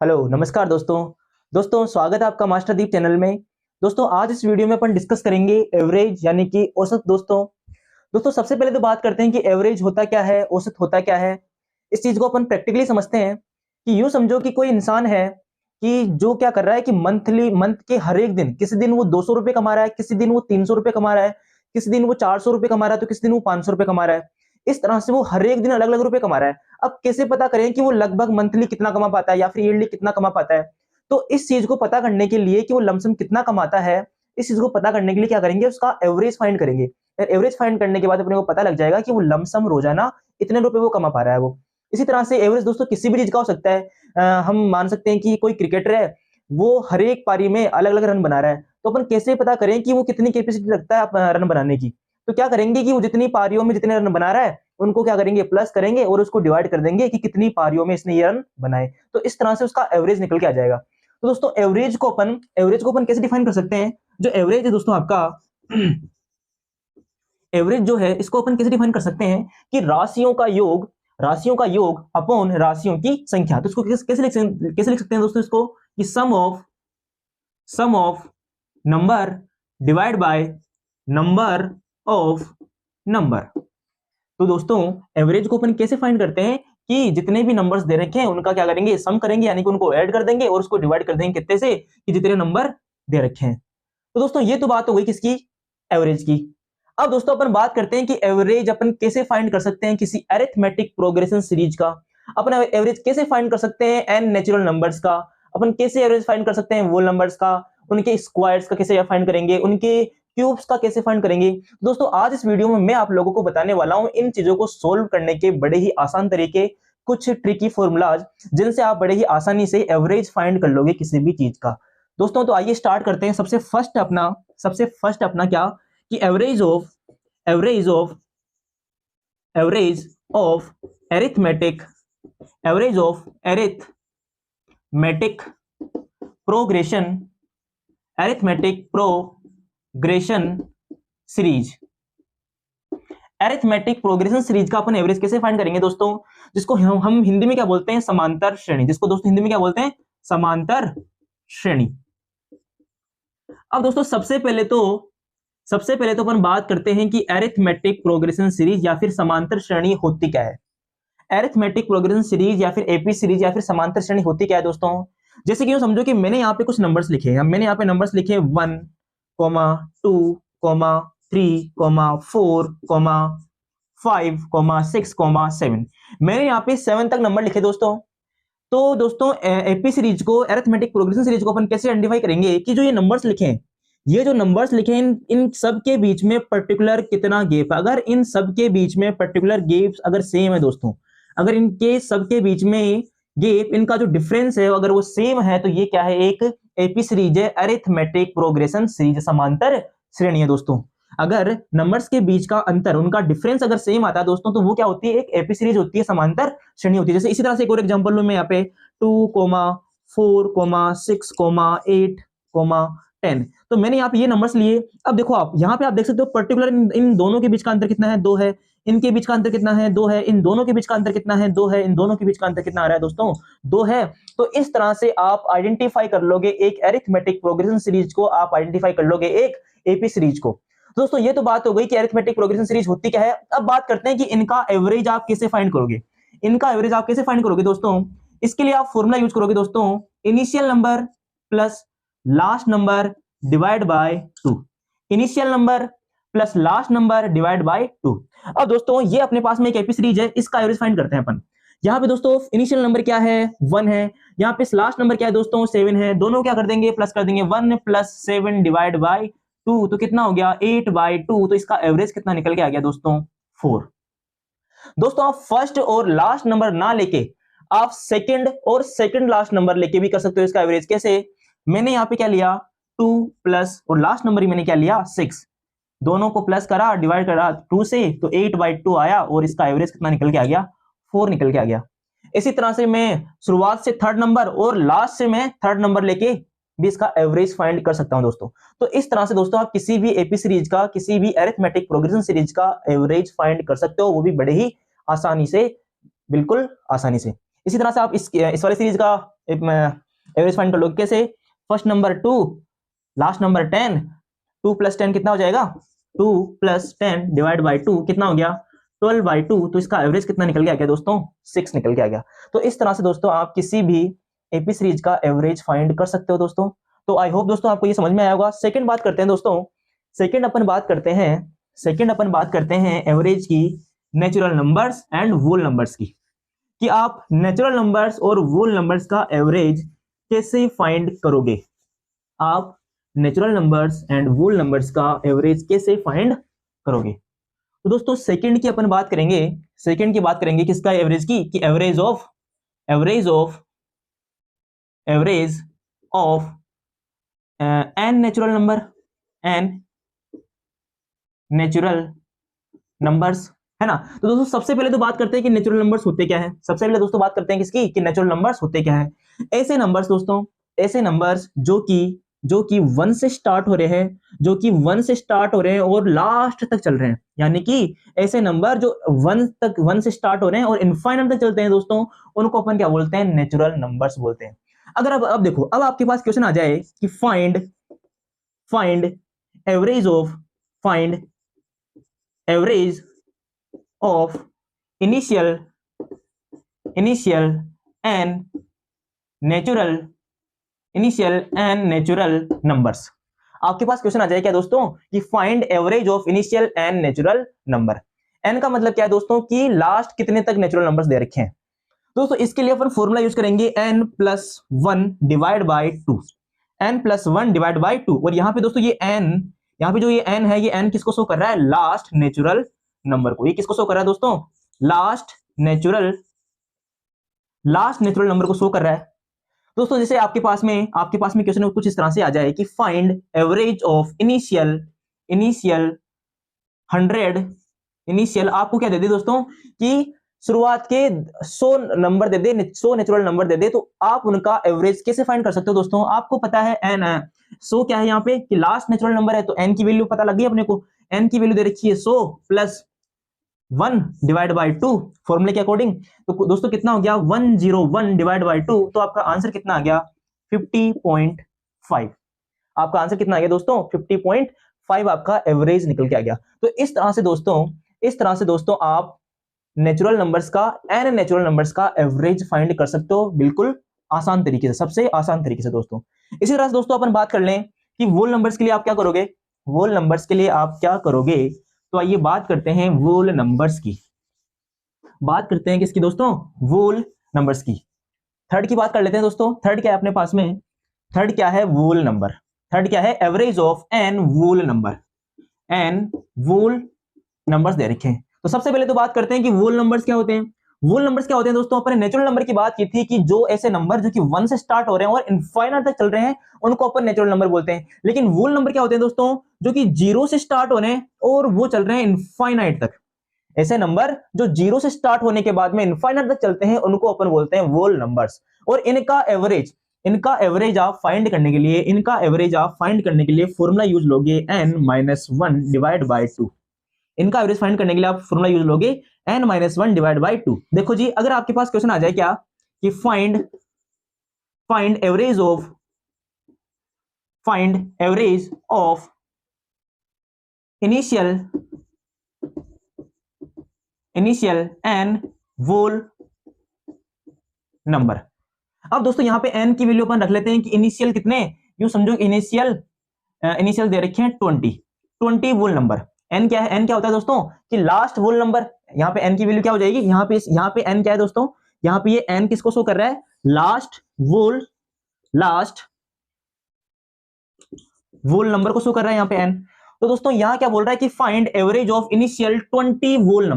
Hello नमस्कार दोस्तों स्वागत है आपका मास्टरदीप चैनल में। दोस्तों आज इस वीडियो में अपन डिस्कस करेंगे एवरेज यानी कि औसत। दोस्तों सबसे पहले तो बात करते हैं कि एवरेज होता क्या है, औसत होता क्या है। इस चीज को अपन प्रैक्टिकली समझते हैं कि यूं समझो कि कोई इंसान है कि जो क्या कर रहा है कि मंथ के हर एक दिन, किसी दिन वो 200 रुपए कमा रहा है, किसी दिन वो 300 रुपए कमा रहा है, किसी दिन वो 400 रुपए कमा रहा है, तो किसी दिन वो 500 रुपए कमा रहा है। इस तरह से वो हर एक दिन अलग अलग रुपए कमा रहा है। अब कैसे पता करें कि वो लगभग मंथली कितना कमा पाता है या फिर ईयरली कितना कमा पाता है। तो इस चीज को पता करने के लिए कि वो लमसम कितना कमाता है, इस चीज को पता करने के लिए क्या करेंगे, उसका एवरेज फाइंड करेंगे। एवरेज फाइंड करने के बाद अपने को पता लग जाएगा कि वो लमसम रोजाना इतने रुपए वो कमा पा रहा है वो। इसी तरह से एवरेज दोस्तों किसी भी चीज का हो सकता है। हम मान सकते हैं कि कोई क्रिकेटर है, वो हर एक पारी में अलग अलग रन बना रहा है, तो अपन कैसे पता करें कि वो कितनी कैपेसिटी रखता है रन बनाने की। तो क्या करेंगे कि वो जितनी पारियों में जितने रन बना रहा है उनको क्या करेंगे, प्लस करेंगे और उसको डिवाइड कर देंगे कि कितनी पारियों में इसने ये रन बनाए। तो इस तरह से उसका एवरेज निकल के आ जाएगा। तो दोस्तों एवरेज को अपन कैसे डिफाइन कर सकते हैं। जो एवरेज है दोस्तों आपका एवरेज जो है इसको अपन कैसे डिफाइन कर सकते हैं कि राशियों का योग अपॉन राशियों की संख्या। तो इसको कैसे लिख सकते हैं दोस्तों इसको, कि sum of number divide by number of number. तो दोस्तों एवरेज को अपन कैसे फाइंड करते हैं कि जितने भी नंबर्स दे रखे हैं उनका क्या करेंगे, सम करेंगे, यानी कि उनको ऐड कर देंगे और उसको डिवाइड कर देंगे कितने से, कि जितने नंबर दे रखे हैं। तो दोस्तों ये तो बात हो गई किसकी, एवरेज की। अब दोस्तों अपन बात करते हैं कि एवरेज अपन कैसे फाइंड कर सकते हैं किसी अरिथमेटिक प्रोग्रेशन सीरीज का। अपन एवरेज कैसे फाइंड कर सकते हैं एन नेचुरल नंबर्स का। अपन कैसे एवरेज फाइंड कर सकते हैं वो नंबर्स का, उनके स्क्वायर्स का कैसे फाइंड करेंगे, उनके क्यूब्स का कैसे फाइंड करेंगे। दोस्तों आज इस वीडियो में मैं आप लोगों को बताने वाला हूं इन चीजों को सोल्व करने के बड़े ही आसान तरीके, कुछ ट्रिकी फॉर्मूलाज जिनसे आप बड़े ही आसानी से एवरेज फाइंड कर लोगे किसी भी चीज का। दोस्तों तो आइए स्टार्ट करते हैं। सबसे फर्स्ट अपना क्या, कि average of arithmetic progression series. Arithmetic progression series का अपन एवरेज कैसे फाइंड करेंगे दोस्तों, जिसको हम हिंदी में क्या बोलते हैं, समांतर श्रेणी। जिसको दोस्तों हिंदी में क्या बोलते हैं, समांतर श्रेणी। अब दोस्तों सबसे पहले तो अपन बात करते हैं कि एरिथमेटिक प्रोग्रेशन सीरीज या फिर समांतर श्रेणी होती क्या है। एरिथमेटिक प्रोग्रेशन सीरीज या फिर एपी सीरीज या फिर समांतर श्रेणी होती क्या है दोस्तों। जैसे कि समझो कि मैंने यहाँ पे कुछ नंबर्स लिखे हैं, मैंने यहाँ पे नंबर्स लिखे 1, 2, 3, 4, 5, 6, 7। मैंने यहाँ पे 7 तक नंबर लिखे दोस्तों। तो दोस्तों एपी सीरीज को, एरिथमेटिक प्रोग्रेशन सीरीज को अपन कैसे आइडेंटिफाई करेंगे कि जो ये नंबर्स लिखे हैं, ये जो नंबर्स लिखे हैं इन सब के बीच में पर्टिकुलर कितना गैप है। अगर इन सब के बीच में पर्टिकुलर गैप्स अगर सेम है दोस्तों, अगर इनके सबके बीच में गैप, इनका जो डिफरेंस है अगर वो सेम है, तो ये क्या है, एक एपी सीरीज है, अरिथमेटिक प्रोग्रेशन सीरीज, समांतर श्रेणी है दोस्तों। अगर नंबर्स के बीच का अंतर, उनका डिफरेंस अगर सेम आता है दोस्तों, तो वो क्या होती है, एक एपी सीरीज होती है, समांतर श्रेणी होती है। जैसे इसी तरह से एक और एग्जांपल लूं मैं यहाँ पे 2, 4, 6, 8, 10। तो मैंने यहाँ पे ये नंबर्स लिए। अब देखो आप यहाँ पे आप देख सकते हो पर्टिकुलर इन दोनों के बीच का अंतर कितना है, 2 है। इनके बीच का अंतर कितना है, 2 है। इन दोनों के बीच का अंतर कितना है, 2 है। इन दोनों के बीच का अंतर कितना आ रहा है दोस्तों, 2 है। तो इस तरह से आप आइडेंटिफाई कर लोगे एक अरिथमेटिक प्रोग्रेशन सीरीज को, आप आइडेंटिफाई कर लोगे एक एपी सीरीज को। दोस्तों ये तो बात हो गई कि अरिथमेटिक प्रोग्रेशन सीरीज होती क्या है। अब बात करते हैं कि इनका एवरेज आप कैसे फाइंड करोगे। इनका एवरेज आप कैसे फाइंड करोगे दोस्तों, इसके लिए आप फॉर्मूला यूज करोगे दोस्तों, initial number plus last number divide by 2। Initial number plus last number divide by 2। अब दोस्तों ये अपने पास में एक एपी सीरीज है, इसका एवरेज फाइंड करते हैं अपन। यहाँ पे दोस्तों इनिशियल नंबर क्या है, 1 है। यहाँ पे लास्ट नंबर क्या है दोस्तों, 7 है। दोनों क्या कर देंगे, प्लस कर देंगे, 1 + 7 डिवाइड बाय 2, तो कितना हो गया, 8/2। तो इसका एवरेज कितना निकल के आ गया दोस्तों, 4। दोस्तों आप फर्स्ट और लास्ट नंबर ना लेके आप सेकंड लास्ट नंबर लेके भी कर सकते हो इसका एवरेज। कैसे, मैंने यहाँ पे क्या लिया, 2 प्लस और लास्ट नंबर ही मैंने क्या लिया, 6। दोनों को प्लस करा, डिवाइड करा 2 से, तो 8/2 आया और इसका एवरेज कितना निकल के आ गया, 4 निकल के आ गया। इसी तरह से मैं शुरुआत से थर्ड नंबर और लास्ट से मैं थर्ड नंबर लेके भी इसका एवरेज फाइंड कर सकता हूं दोस्तों। तो इस तरह से दोस्तों आप किसी भी एपी सीरीज का, किसी भी अरिथमेटिक प्रोग्रेशन सीरीज का एवरेज फाइंड कर सकते हो, वो भी बड़े ही आसानी से, बिल्कुल आसानी से। इसी तरह से आप इस वाली सीरीज का एवरेज फाइंड कर लोगे कैसे? फर्स्ट नंबर 2, लास्ट नंबर 10, 2 + 10 कितना हो जाएगा? 2 + 10 डिवाइड बाई 2 कितना हो गया? 12/2। तो इसका एवरेज कितना निकल गया क्या दोस्तों? 6 निकल के आ गया। तो इस तरह से दोस्तों आप किसी भी एपी सीरीज का एवरेज फाइंड कर सकते हो दोस्तों। तो आई होप दोस्तों आपको ये समझ में आया होगा। सेकंड बात करते हैं दोस्तों, सेकंड अपन बात करते हैं एवरेज की natural numbers and whole numbers की, कि आप नेचुरल नंबर्स और होल नंबर्स का एवरेज कैसे फाइंड करोगे। आप natural numbers and whole numbers का एवरेज कैसे फाइंड करोगे। तो दोस्तों सेकंड की अपन बात करेंगे, सेकंड की बात करेंगे किसका? एवरेज की, कि average of n natural number, n natural numbers, है ना। तो दोस्तों सबसे पहले तो बात करते हैं कि नेचुरल नंबर्स होते क्या है। सबसे पहले दोस्तों बात करते हैं किसकी? कि नेचुरल नंबर्स होते क्या है। ऐसे नंबर्स दोस्तों, ऐसे नंबर्स जो कि 1 से स्टार्ट हो रहे हैं, जो कि 1 से स्टार्ट हो रहे हैं और लास्ट तक चल रहे हैं, यानी कि ऐसे नंबर जो 1 से स्टार्ट हो रहे हैं और इनफाइनाइट तक चलते हैं दोस्तों, उनको अपन क्या बोलते हैं? नेचुरल नंबर्स बोलते हैं। अगर अब देखो, अब आपके पास क्वेश्चन आ जाए कि find average of initial and natural numbers. आपके पास क्वेश्चन आ जाए क्या दोस्तों? कि find average of initial and natural number. N का मतलब क्या है दोस्तों? कि लास्ट कितने तक नेचुरल नंबर्स दे रखे हैं। दोस्तों इसके लिए अपन फॉर्मूला यूज करेंगे n+1 divide by 2, n+1 divide by 2। और यहाँ पे दोस्तों ये n, यहाँ पे जो ये n है, ये n किसको शो कर रहा है? लास्ट नेचुरल नंबर को। ये किसको शो कर रहा है दोस्तों? लास्ट नेचुरल नंबर को शो कर रहा है। दोस्तों जैसे आपके पास में क्वेश्चन कुछ इस तरह से आ जाए कि find average of initial 100, initial आपको क्या दे दे दोस्तों? कि शुरुआत के 100 नंबर दे दे, 100 नेचुरल नंबर दे दे, तो आप उनका एवरेज कैसे फाइंड कर सकते हो दोस्तों? आपको पता है n है, 100 क्या है यहाँ पे? कि लास्ट नेचुरल नंबर है, तो n की वैल्यू पता लग गई अपने को। n की वैल्यू दे रखी है 100 + 1 डिवाइड बाई 2 फॉर्मूले के अकॉर्डिंग। तो दोस्तों कितना हो गया? 101 डिवाइड बाई 2। तो आपका आंसर कितना आ गया? 50.5। आपका आंसर कितना आ गया दोस्तों? 50.5 आपका एवरेज निकल के आ गया। तो इस तरह से दोस्तों आप नेचुरल नंबर्स का, एन नेचुरल नंबर्स का एवरेज फाइंड कर सकते हो, बिल्कुल आसान तरीके से, सबसे आसान तरीके से दोस्तों। इसी तरह से दोस्तों अपन बात कर लें कि होल नंबर्स के लिए आप क्या करोगे। होल नंबर्स के लिए आप क्या करोगे? तो आइए बात करते हैं होल नंबर्स की। बात करते हैं किसकी दोस्तों? होल नंबर्स की। थर्ड की बात कर लेते हैं दोस्तों। थर्ड क्या है अपने पास में? थर्ड क्या है? Whole number. थर्ड क्या है? Average of n whole number. N whole numbers दे रखे हैं। तो सबसे पहले तो बात करते हैं कि होल नंबर्स क्या होते हैं। होल नंबर्स क्या होते हैं दोस्तों? अपन नेचुरल नंबर की बात की थी कि जो ऐसे नंबर जो कि 1 से स्टार्ट हो रहे हैं और इनफाइनाइट तक चल रहे हैं, उनको अपन नेचुरल नंबर बोलते हैं। लेकिन होल नंबर क्या होते हैं दोस्तों? जो कि 0 से स्टार्ट हो रहे हैं और वो चल रहे हैं इनफाइनाइट तक। ऐसे नंबर जो 0 से स्टार्ट होने के बाद में इनफाइनाइट तक चलते हैं, उनको अपन बोलते हैं होल नंबर्स। और इनका एवरेज आप फाइंड करने के लिए फॉर्मूला यूज लोगे n-1 डिवाइड बाई 2। इनका एवरेज फाइंड करने के लिए आप फॉर्मूला यूज लोगे n-1 डिवाइड बाई 2। देखो जी, अगर आपके पास क्वेश्चन आ जाए क्या कि find average of initial and whole number. अब दोस्तों यहां पे n की वैल्यू अपन रख लेते हैं कि इनिशियल कितने, यूं समझो इनिशियल दे रखे हैं 20 होल नंबर। n क्या है? n क्या होता है दोस्तों? कि लास्ट होल नंबर। यहां पे n की वैल्यू क्या हो जाएगी? यहां पे n क्या है दोस्तों? यहां पे ये n किसको शो कर रहा है? लास्ट होल नंबर को शो कर रहा है यहाँ पे n। तो दोस्तों यहां क्या बोल रहा है कि find average of initial 20 whole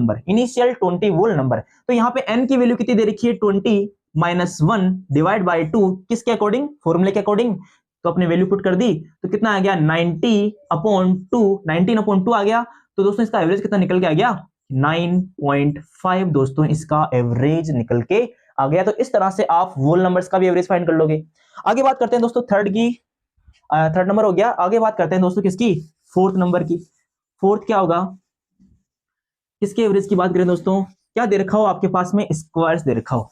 number. तो यहां पे n की वैल्यू कितनी दे रखी है? 20-1 डिवाइड बाई 2। किसके अकॉर्डिंग? फॉर्मूले के अकॉर्डिंग। तो अपने वैल्यू पुट कर दी, तो कितना आ गया? 19/2 आ गया। तो दोस्तों इसका एवरेज कितना निकल के आ गया? 9.5 दोस्तों इसका एवरेज निकल के आ गया। तो इस तरह से आप होल नंबर्स का भी एवरेज फाइंड कर लोगे। आगे बात करते हैं दोस्तों थर्ड नंबर हो गया। आगे बात करते हैं दोस्तों किसकी? फोर्थ नंबर की। फोर्थ क्या होगा? किसके एवरेज की बात करें दोस्तों? क्या दे रखा हो आपके पास में? स्क्वायर्स दे रखा हो।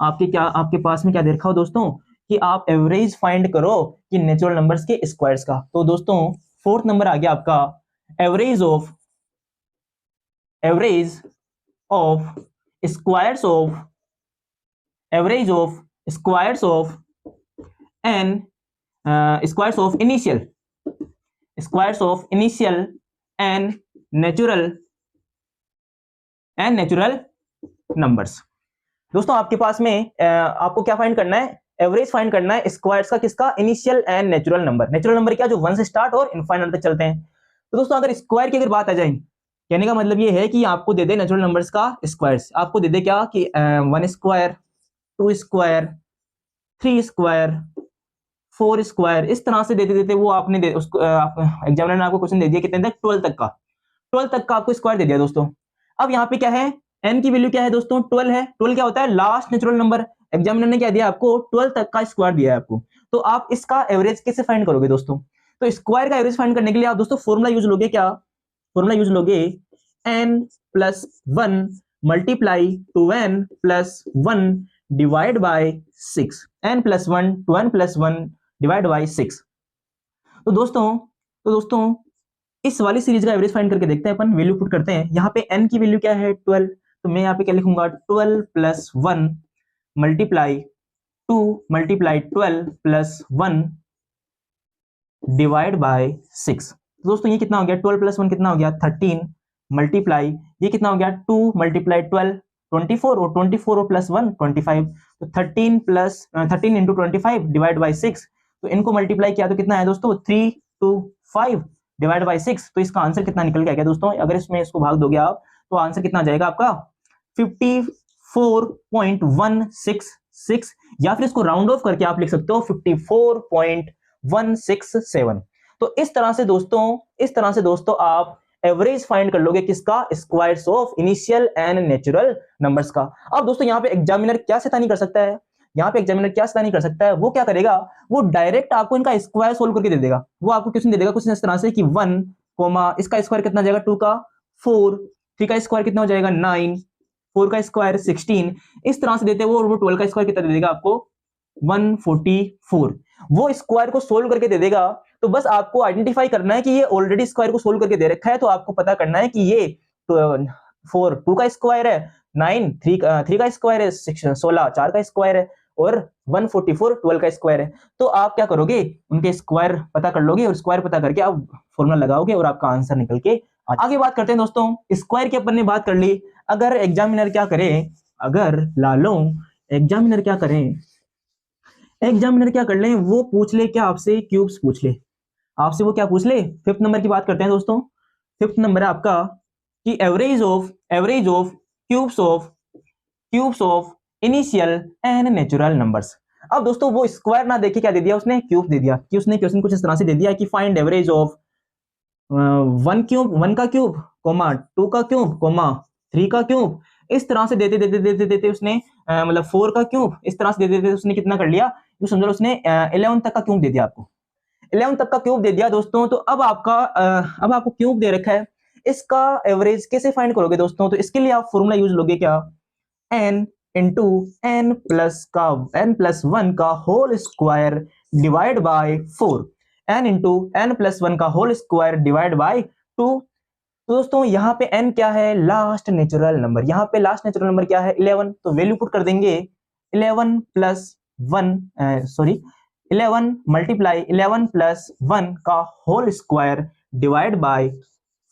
आपके पास में क्या दे रखा हो दोस्तों कि आप एवरेज फाइंड करो कि नेचुरल नंबर्स के स्क्वायर्स का। तो दोस्तों फोर्थ नंबर आ गया आपका average of squares of average of squares of n squares of initial and natural numbers. दोस्तों आपके पास में आपको क्या फाइंड करना है, एवरेज फाइंड करना है स्क्वायर्स का, किसका, initial and natural number. Natural number क्या, जो 1 से स्टार्ट और इनफाइनाइट तक चलते हैं। तो दोस्तों अगर स्क्वायर की अगर बात आ जाए, कहने का मतलब ये है कि आपको दे दे नेचुरल नंबर्स का स्क्वायर्स, आपको दे दे क्या कि 1 स्क्वायर, 2 स्क्वायर, 3 स्क्वायर, 4 स्क्वायर, इस तरह से देते देते वो आपने दे उसको एग्जामिनर ने आपको क्वेश्चन दे दिया कितने तक, 12 तक का, 12 तक का आपको स्क्वायर दे दिया दोस्तों। अब यहाँ पे क्या है, n की वैल्यू क्या है दोस्तों, 12 है। 12 क्या होता है, लास्ट नेचुरल नंबर। एग्जामिनर ने क्या दिया आपको, 12 तक का स्क्वायर दिया है आपको। तो आप इसका एवरेज कैसे फाइंड करोगे दोस्तों, तो स्क्वायर का एवरेज फाइंड करने के लिए आप दोस्तों फॉर्मूला यूज लोगे, क्या फॉर्मूला यूज लोगे, n+1 multiply two n+1 divide by 6, n+1 to n+1 divide by 6। तो दोस्तों इस वाली सीरीज का एवरेज फाइंड करके देखते हैं अपन, वैल्यू पुट करते हैं। यहाँ पे n की वैल्यू क्या है, 12, तो मैं यहाँ पे क्या लिखूंगा, 12+1 मल्टीप्लाई 2 मल्टीप्लाई 12+1 डिवाइड बाय 6। दोस्तों ये कितना हो गया, 12+1 कितना हो गया, 13 मल्टीप्लाई ये कितना हो गया, 2 मल्टीप्लाई 12 24 और 24 और +1 25, तो 13 इंटू 25 डिवाइड बाय 6। तो इनको मल्टीप्लाई किया तो कितना है दोस्तों, 3 to 5 डिवाइड बाय 6। तो इसका आंसर कितना निकल के आ गया दोस्तों, अगर इसमें इसको भाग दोगे आप तो आंसर कितना आ जाएगा आपका 54.166, या फिर इसको राउंड ऑफ करके आप लिख सकते हो 54.167। तो इस तरह से दोस्तों आप एवरेज फाइंड कर लोगे, किसका, squares of initial and natural numbers का। अब दोस्तों यहाँ पे एग्जामिनर क्या शैतानी कर सकता है, वो क्या करेगा, वो डायरेक्ट आपको इनका स्क्वायर सोल्व करके दे देगा। वो आपको क्वेश्चन दे देगा कुछ इस तरह से कि 1, इसका स्क्वायर कितना जाएगा, 2 का 4, 3 का स्क्वायर कितना हो जाएगा 9, 4 का स्क्वायर 16, इस तरह से देते हैं वो 12 का स्क्वायर कितना दे देगा आपको 144। वो स्क्वायर को सोल्व करके दे देगा। तो बस आपको आइडेंटिफाई करना है कि ये ऑलरेडी स्क्वायर को सोल्व करके दे रखा है, तो आपको पता करना है कि ये 4 2 का स्क्वायर है, 9 3 का स्क्वायर है, 16 4 का स्क्वायर है, और 144 12 का स्क्वायर है। तो आप क्या करोगे, उनके स्क्वायर पता कर लोगे और स्क्वायर पता करके आप फॉर्मूला लगाओगे और आपका आंसर निकल के आगे बात करते हैं दोस्तों। स्क्वायर की अपन ने बात कर ली। अगर एग्जामिनर क्या करे, एग्जामिनर क्या कर ले, वो पूछ ले क्या आपसे, क्यूब्स पूछ ले आपसे, वो क्या पूछ ले। फिफ्थ नंबर की बात करते हैं दोस्तों। फिफ्थ नंबर है आपका कि average of cubes of initial and natural numbers. अब दोस्तों वो स्क्वायर ना देखे क्या दे दिया उसने, क्यूब दे दिया। कि उसने क्वेश्चन कुछ इस तरह से दे दिया कि फाइंड एवरेज ऑफ 1 का क्यूब, 2 का क्यूब, 3 का क्यूब, इस तरह से देते उसने मतलब 4 का क्यूब, इस तरह से देते उसने कितना कर लिया, तो समझो उसने 11 तक का क्यूब दे दिया आपको, 11 तक का क्यूब दे दिया दोस्तों। तो अब आपको क्यूब दे रखा है, इसका एवरेज कैसे फाइंड करोगे दोस्तों, तो इसके लिए आप फॉर्मूला यूज लोगे क्या, n इंटू n+1 का whole square divide by 4, n into n+1 का होल स्क्वायर डिवाइड बाय 2। तो दोस्तों यहाँ पे n क्या है, लास्ट नेचुरल नंबर, यहाँ पे लास्ट नेचुरल नंबर क्या है 11, तो वैल्यू पुट कर देंगे 11 मल्टीप्लाई 11+1 का होल स्क्वायर डिवाइड बाय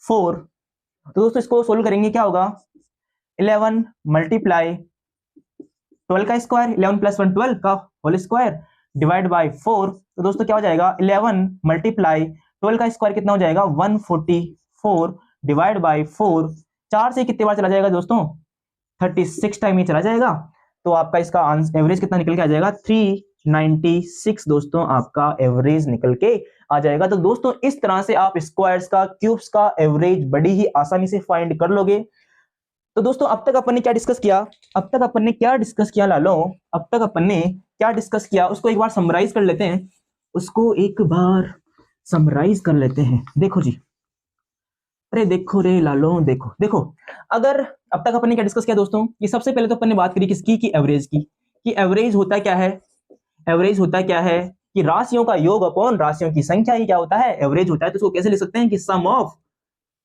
4। तो दोस्तों इसको सोल्व करेंगे, क्या होगा 11 मल्टीप्लाई 12 का स्क्वायर, 11+1 12 का होल स्क्वायर डिवाइड बाय 4। तो दोस्तों क्या हो जाएगा 11 मल्टीप्लाई 12 का स्क्वायर कितना हो जाएगा 144 डिवाइड बाय 4। 4 से कितने बार चला जाएगा दोस्तों, 36 टाइम ही चला जाएगा। तो आपका इसका एवरेज कितना निकल के आ जाएगा 396 दोस्तों, आपका एवरेज निकल के आ जाएगा। तो दोस्तों इस तरह से आप स्क्वायर्स का, क्यूब्स का एवरेज बड़ी ही आसानी से फाइंड कर लोगे। तो दोस्तों अब तक अपन ने क्या डिस्कस किया, लालो, अब तक अपन ने क्या डिस्कस किया उसको एक बार समराइज कर लेते हैं, देखो जी, अरे देखो रे लालो, देखो अगर अब तक अपन ने क्या डिस्कस किया दोस्तों, ये सबसे पहले तो अपन ने बात करी किसकी, की एवरेज की, कि एवरेज होता क्या है, एवरेज होता क्या है कि राशियों का योग अपॉन राशियों की संख्या ही क्या होता है, एवरेज होता है। तो इसको कैसे लिख सकते हैं कि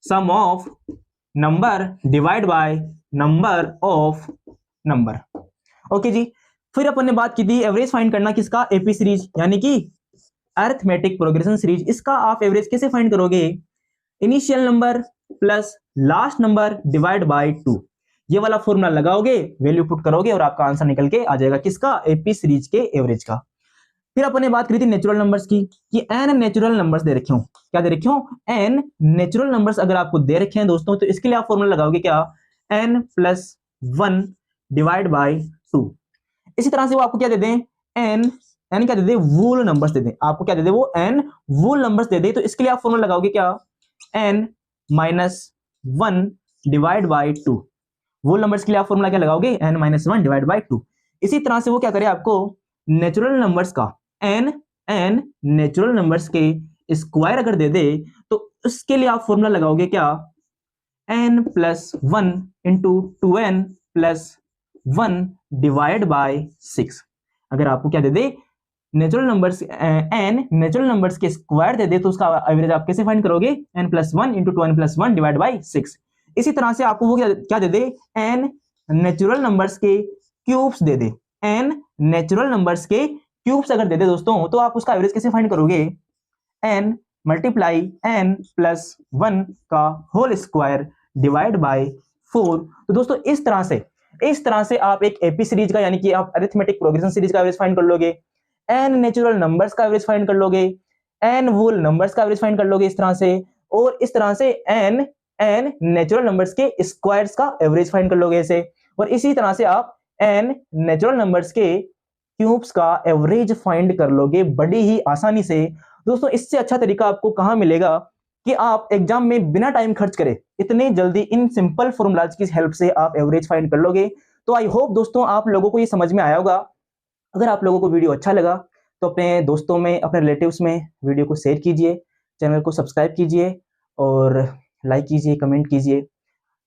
sum of number divide by number of number. Okay जी। फिर अपन ने बात की थी एवरेज फाइंड करना किसका, एपी सीरीज यानी कि अरिथमेटिक प्रोग्रेशन सीरीज। इसका आप एवरेज कैसे फाइंड करोगे, initial number plus last number divide by 2, ये वाला फॉर्मूला लगाओगे, वैल्यू पुट करोगे और आपका आंसर निकल के आ जाएगा किसका, एपी सीरीज के एवरेज का। फिर अपन ने बात करी थी नेचुरल नंबर्स की कि एन नेचुरल नंबर्स दे रखे हो, क्या दे रखे हो, एन नेचुरल नंबर्स अगर आपको दे रखे हैं दोस्तों, तो इसके लिए आप फॉर्मूला लगाओगे क्या, एन प्लस 1 डिवाइड बाय 2। इसी तरह से वो आपको क्या दे दें, एन एन क्या दे दे, वूल नंबर्स दे दें, आपको क्या दे दे वो, एन वूल नंबर्स दे दे, तो इसके लिए आप फॉर्मूला लगाओगे क्या, n minus 1 divide by 2। Whole numbers के लिए आप फॉर्मूला क्या लगाओगे, एन माइनस 1 डिवाइड बाय 2। इसी तरह से वो क्या करे आपको नेचुरल नंबर्स का एन नेचुरल नंबर्स के स्क्वायर अगर दे दे, तो उसके लिए आप फॉर्मूला लगाओगे क्या, n plus 1 into 2n plus 1 divide by 6। अगर आपको क्या दे दे, natural numbers n natural numbers के स्क्वायर दे दे, तो उसका एवरेज आप कैसे फाइंड करोगे, n plus 1 into 2n plus 1 divide by 6। इसी तरह से आपको वो क्या दे दे, एन नेचुरल नंबर्स के क्यूब्स दे दे, एन नेचुरल नंबर्स के क्यूब्स अगर दे दे दोस्तों, तो आप उसका एवरेज कैसे फाइंड करोगे, एन मल्टीप्लाई एन प्लस 1 का होल स्क्वायर डिवाइड बाय 4। तो दोस्तों इस तरह से आप एक एपी सीरीज का यानी कि आप अरिथमेटिक प्रोग्रेशन सीरीज का एवरेज फाइंड कर लोगे, एन नेचुरल नंबर्स का एवरेज फाइंड कर लोगे, एन वूल नंबर्स का एवरेज फाइंड कर लोगे इस तरह से, और इस तरह से एन नेचुरल नंबर्स के स्क्वायर्स का एवरेज फाइंड कर लोगे ऐसे, और इसी तरह से आप एन नेचुरल नंबर्स के क्यूब्स का एवरेज फाइंड कर लोगे बड़ी ही आसानी से। दोस्तों इससे अच्छा तरीका आपको कहां मिलेगा कि आप एग्जाम में बिना टाइम खर्च करे इतने जल्दी इन सिंपल फॉर्मूलाज की हेल्प से आप एवरेज फाइंड कर लोगे। तो आई होप दोस्तों आप लोगों को ये समझ में आया होगा। अगर आप लोगों को वीडियो अच्छा लगा तो अपने दोस्तों में, अपने रिलेटिव्स में वीडियो को शेयर कीजिए, चैनल को सब्सक्राइब कीजिए और लाइक कीजिए, कमेंट कीजिए,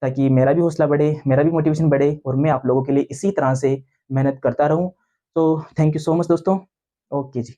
ताकि मेरा भी हौसला बढ़े, मेरा भी मोटिवेशन बढ़े और मैं आप लोगों के लिए इसी तरह से मेहनत करता रहूं। तो थैंक यू सो मच दोस्तों। ओके जी।